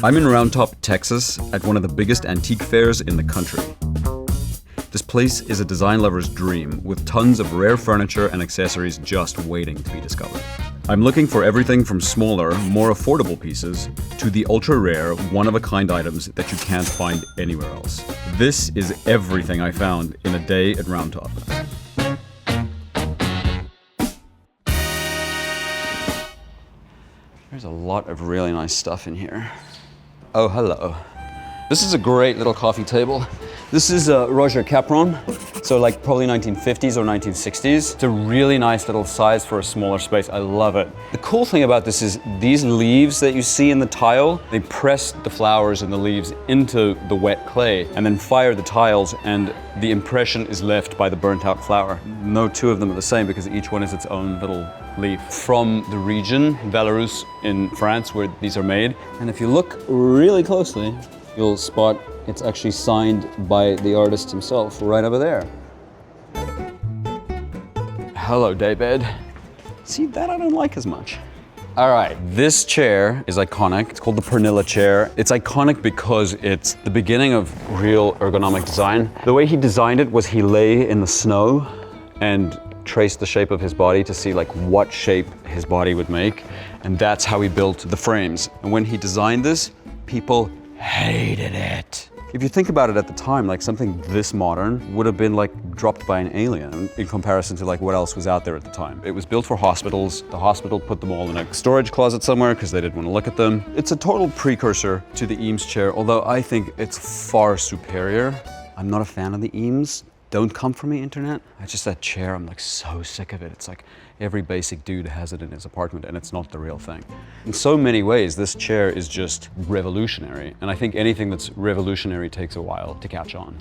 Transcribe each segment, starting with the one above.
I'm in Round Top, Texas, at one of the biggest antique fairs in the country. This place is a design lover's dream, with tons of rare furniture and accessories just waiting to be discovered. I'm looking for everything from smaller, more affordable pieces to the ultra-rare, one-of-a-kind items that you can't find anywhere else. This is everything I found in a day at Round Top. There's a lot of really nice stuff in here. Oh, hello. This is a great little coffee table. This is Roger Capron, so like probably 1950s or 1960s. It's a really nice little size for a smaller space. I love it. The cool thing about this is these leaves that you see in the tile, they press the flowers and the leaves into the wet clay and then fire the tiles, and the impression is left by the burnt out flower. No two of them are the same because each one is its own little leaf. From the region, Belarus in France, where these are made. And if you look really closely, you'll spot it's actually signed by the artist himself, right over there. Hello, daybed. See, that I don't like as much. All right, this chair is iconic. It's called the Pernilla chair. It's iconic because it's the beginning of real ergonomic design. The way he designed it was he lay in the snow and traced the shape of his body to see like what shape his body would make. And that's how he built the frames. And when he designed this, people hated it. If you think about it at the time, like something this modern would have been like dropped by an alien in comparison to like what else was out there at the time. It was built for hospitals. The hospital put them all in a storage closet somewhere because they didn't want to look at them. It's a total precursor to the Eames chair, although I think it's far superior. I'm not a fan of the Eames. Don't come for me, internet. It's just that chair, I'm like so sick of it. It's like every basic dude has it in his apartment and it's not the real thing. In so many ways, this chair is just revolutionary. And I think anything that's revolutionary takes a while to catch on.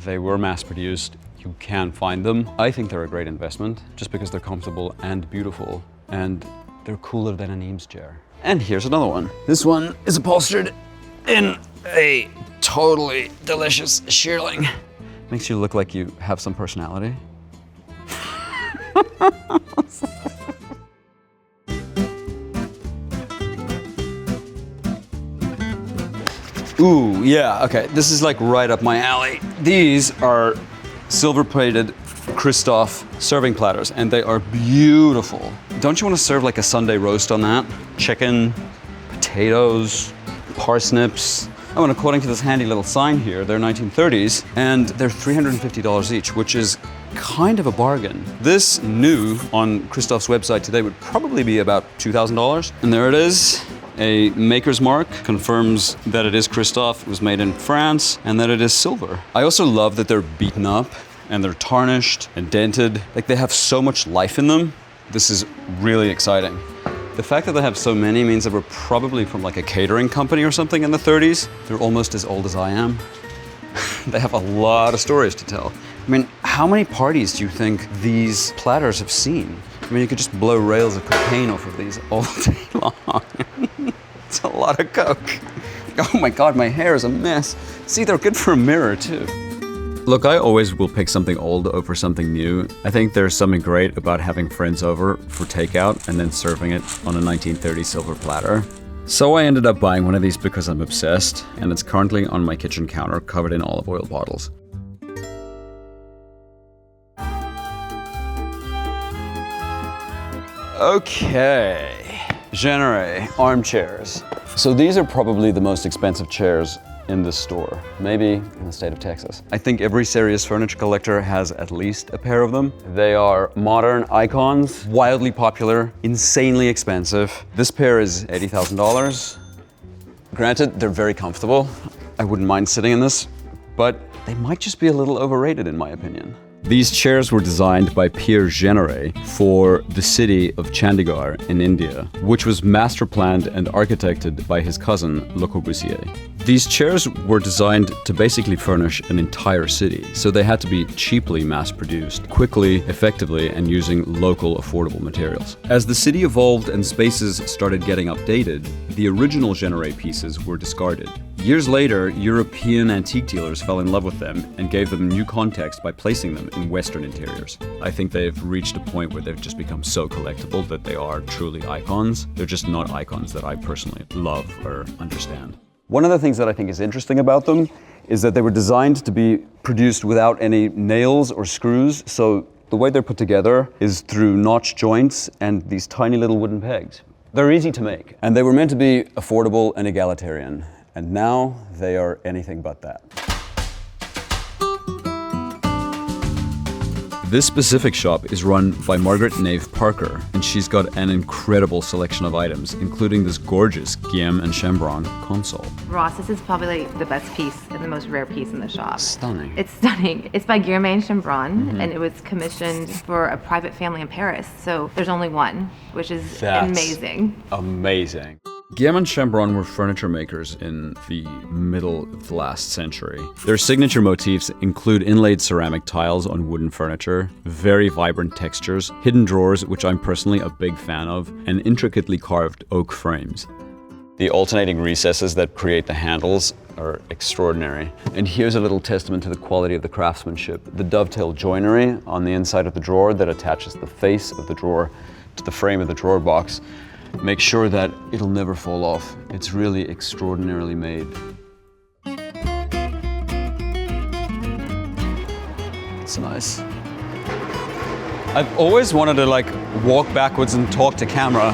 They were mass produced, you can find them. I think they're a great investment just because they're comfortable and beautiful, and they're cooler than an Eames chair. And here's another one. This one is upholstered in a totally delicious shearling. Makes you look like you have some personality. Ooh, yeah, okay. This is like right up my alley. These are silver-plated Christoph serving platters, and they are beautiful. Don't you want to serve like a Sunday roast on that? Chicken, potatoes, parsnips. Oh, and according to this handy little sign here, they're 1930s, and they're $350 each, which is kind of a bargain. This new on Christoph's website today would probably be about $2,000. And there it is. A maker's mark confirms that it is Christoph, it was made in France, and that it is silver. I also love that they're beaten up and they're tarnished and dented. Like, they have so much life in them. This is really exciting. The fact that they have so many means that we're probably from like a catering company or something in the 30s. They're almost as old as I am. They have a lot of stories to tell. I mean, how many parties do you think these platters have seen? I mean, you could just blow rails of cocaine off of these all day long. It's a lot of coke. Oh my God, my hair is a mess. See, they're good for a mirror too. Look, I always will pick something old over something new. I think there's something great about having friends over for takeout and then serving it on a 1930s silver platter. So I ended up buying one of these because I'm obsessed, and it's currently on my kitchen counter covered in olive oil bottles. Okay, Chambray armchairs. So these are probably the most expensive chairs in the store, maybe in the state of Texas. I think every serious furniture collector has at least a pair of them. They are modern icons, wildly popular, insanely expensive. This pair is $80,000. Granted, they're very comfortable. I wouldn't mind sitting in this, but they might just be a little overrated in my opinion. These chairs were designed by Pierre Généré for the city of Chandigarh in India, which was master planned and architected by his cousin Le Corbusier. These chairs were designed to basically furnish an entire city, so they had to be cheaply mass-produced, quickly, effectively, and using local affordable materials. As the city evolved and spaces started getting updated, the original Généré pieces were discarded. Years later, European antique dealers fell in love with them and gave them new context by placing them in Western interiors. I think they've reached a point where they've just become so collectible that they are truly icons. They're just not icons that I personally love or understand. One of the things that I think is interesting about them is that they were designed to be produced without any nails or screws. So the way they're put together is through notch joints and these tiny little wooden pegs. They're easy to make. And they were meant to be affordable and egalitarian. And now they are anything but that. This specific shop is run by Margaret Nave Parker, and she's got an incredible selection of items, including this gorgeous Guiller and Chambray console. Ross, this is probably like the best piece and the most rare piece in the shop. Stunning. It's stunning. It's by Guiller and Chambray, and it was commissioned for a private family in Paris. So there's only one, which is amazing. Amazing. Guiller and Chambray were furniture makers in the middle of the last century. Their signature motifs include inlaid ceramic tiles on wooden furniture, very vibrant textures, hidden drawers, which I'm personally a big fan of, and intricately carved oak frames. The alternating recesses that create the handles are extraordinary. And here's a little testament to the quality of the craftsmanship. The dovetail joinery on the inside of the drawer that attaches the face of the drawer to the frame of the drawer box. Make sure that it'll never fall off. It's really extraordinarily made. It's nice. I've always wanted to like walk backwards and talk to camera.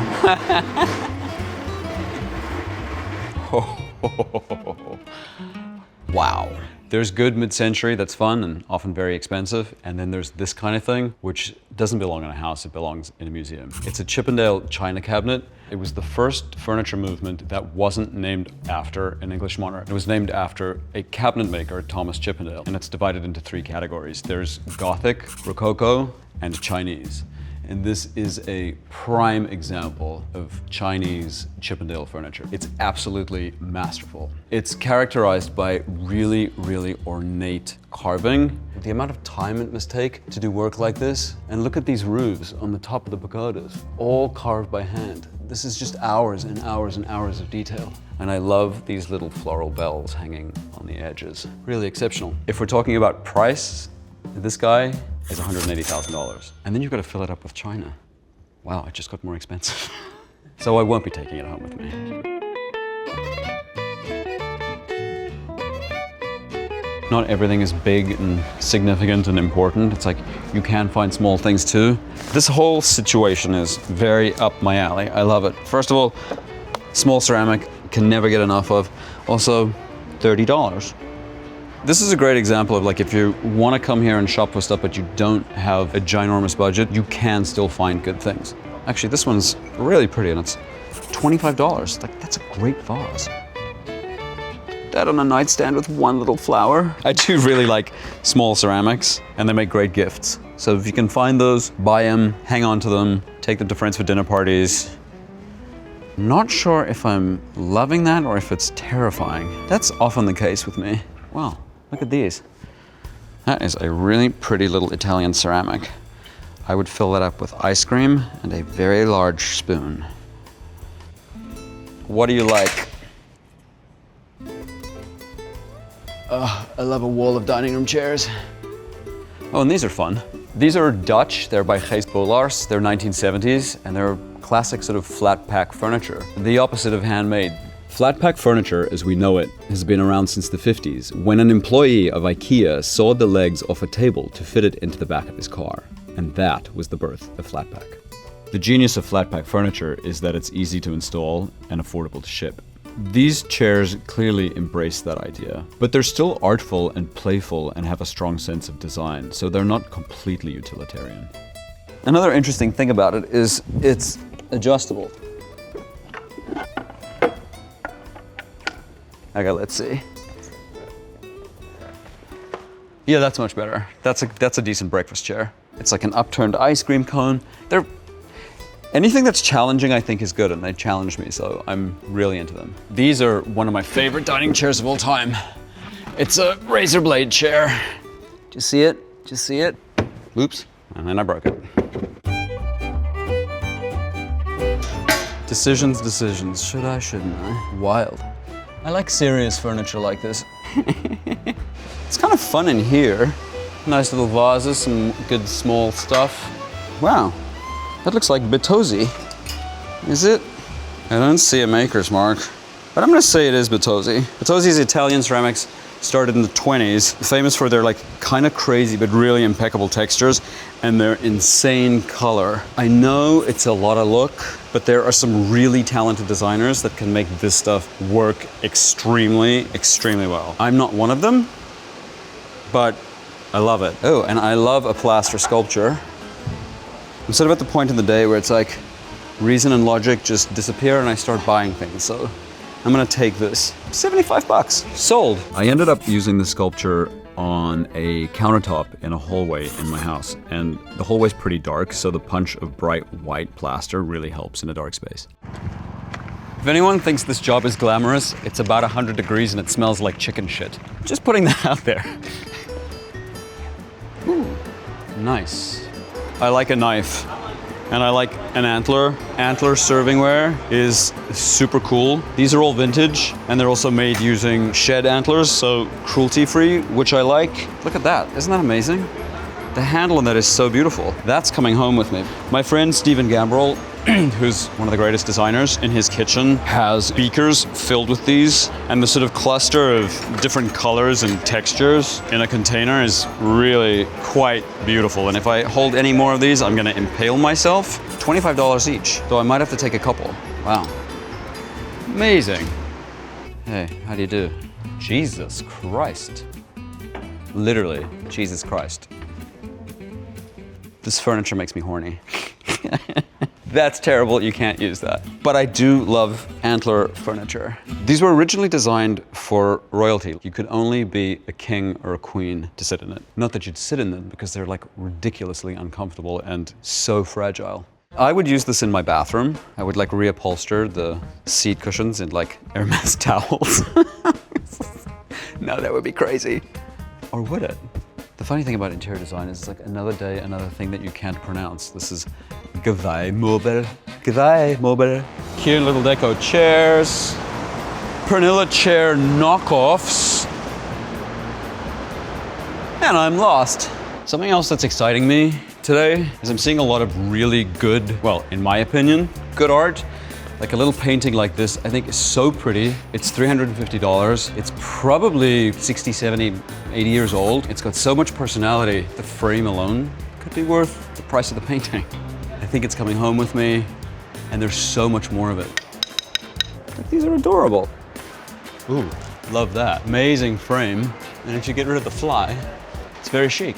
Wow. There's good mid-century that's fun and often very expensive, and then there's this kind of thing, which doesn't belong in a house, it belongs in a museum. It's a Chippendale china cabinet. It was the first furniture movement that wasn't named after an English monarch. It was named after a cabinet maker, Thomas Chippendale, and it's divided into three categories. There's Gothic, Rococo, and Chinese. And this is a prime example of Chinese Chippendale furniture. It's absolutely masterful. It's characterized by really, really ornate carving. The amount of time it must take to do work like this, and look at these roofs on the top of the pagodas, all carved by hand. This is just hours and hours and hours of detail. And I love these little floral bells hanging on the edges. Really exceptional. If we're talking about price, this guy is $180,000. And then you've got to fill it up with china. Wow, it just got more expensive. So I won't be taking it home with me. Not everything is big and significant and important. It's like you can find small things too. This whole situation is very up my alley. I love it. First of all, small ceramic, can never get enough of. Also, $30. This is a great example of like if you want to come here and shop for stuff but you don't have a ginormous budget, you can still find good things. Actually, this one's really pretty and it's $25. Like, that's a great vase. That on a nightstand with one little flower. I do really like small ceramics and they make great gifts. So if you can find those, buy them, hang on to them, take them to friends for dinner parties. Not sure if I'm loving that or if it's terrifying. That's often the case with me. Wow. Look at these. That is a really pretty little Italian ceramic. I would fill that up with ice cream and a very large spoon. What do you like? Oh, I love a wall of dining room chairs. Oh, and these are fun. These are Dutch. They're by Gijs Bollaars. They're 1970s, and they're classic sort of flat pack furniture. The opposite of handmade. Flat pack furniture, as we know it, has been around since the 50s, when an employee of IKEA sawed the legs off a table to fit it into the back of his car. And that was the birth of flat pack. The genius of flat pack furniture is that it's easy to install and affordable to ship. These chairs clearly embrace that idea, but they're still artful and playful and have a strong sense of design, so they're not completely utilitarian. Another interesting thing about it is it's adjustable. Okay, let's see. Yeah, that's much better. That's a decent breakfast chair. It's like an upturned ice cream cone. Anything that's challenging, I think, is good, and they challenge me, so I'm really into them. These are one of my favorite dining chairs of all time. It's a razor blade chair. Do you see it? Do you see it? Oops, and then I broke it. Decisions. Should I, shouldn't I? Wild. I like serious furniture like this. It's kind of fun in here. Nice little vases, some good small stuff. Wow. That looks like Bitosi. Is it? I don't see a maker's mark. But I'm gonna say it is Bertozzi. Bertozzi is Italian ceramics, started in the 20s, famous for their like kind of crazy but really impeccable textures and their insane color. I know it's a lot of look, but there are some really talented designers that can make this stuff work extremely, extremely well. I'm not one of them, but I love it. Oh, and I love a plaster sculpture. I'm sort of at the point in the day where it's like reason and logic just disappear and I start buying things. So I'm gonna take this. 75 bucks. Sold. I ended up using the sculpture on a countertop in a hallway in my house. And the hallway's pretty dark, so the punch of bright white plaster really helps in a dark space. If anyone thinks this job is glamorous, it's about 100 degrees and it smells like chicken shit. Just putting that out there. Ooh, nice. I like a knife. And I like an Antler. Antler servingware is super cool. These are all vintage, and they're also made using shed antlers, so cruelty-free, which I like. Look at that, isn't that amazing? The handle on that is so beautiful. That's coming home with me. My friend Steven Grambel, who's one of the greatest designers, in his kitchen has beakers filled with these, and the sort of cluster of different colors and textures in a container is really quite beautiful. And if I hold any more of these, I'm gonna impale myself. $25 each, so I might have to take a couple. Wow. Amazing. Hey, how do you do? Jesus Christ. Literally, Jesus Christ. This furniture makes me horny. That's terrible, you can't use that. But I do love Antler furniture. These were originally designed for royalty. You could only be a king or a queen to sit in it. Not that you'd sit in them, because they're like ridiculously uncomfortable and so fragile. I would use this in my bathroom. I would like reupholster the seat cushions in like Hermes towels. No, that would be crazy. Or would it? The funny thing about interior design is it's like another day, another thing that you can't pronounce. This is Gavai Mobile. Gavai Mobile. Cute little deco chairs. Pernilla chair knockoffs. And I'm lost. Something else that's exciting me today is I'm seeing a lot of really good, well, in my opinion, good art. Like a little painting like this, I think is so pretty. It's $350. It's probably 60, 70, 80 years old. It's got so much personality. The frame alone could be worth the price of the painting. I think it's coming home with me, and there's so much more of it. These are adorable. Ooh, love that. Amazing frame. And if you get rid of the fly, it's very chic.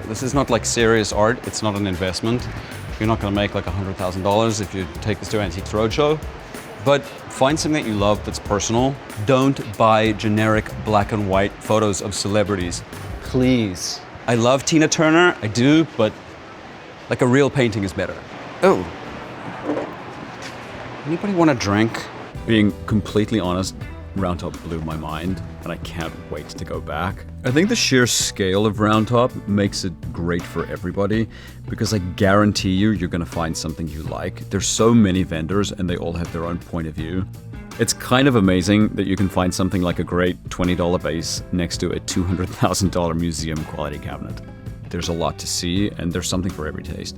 This is not like serious art. It's not an investment. You're not gonna make like $100,000 if you take this to Antiques Roadshow. But find something that you love that's personal. Don't buy generic black and white photos of celebrities, please. I love Tina Turner, I do, but like a real painting is better. Oh. Anybody want a drink? Being completely honest, Round Top blew my mind, and I can't wait to go back. I think the sheer scale of Round Top makes it great for everybody, because I guarantee you're gonna find something you like. There's so many vendors, and they all have their own point of view. It's kind of amazing that you can find something like a great $20 vase next to a $200,000 museum quality cabinet. There's a lot to see, and there's something for every taste.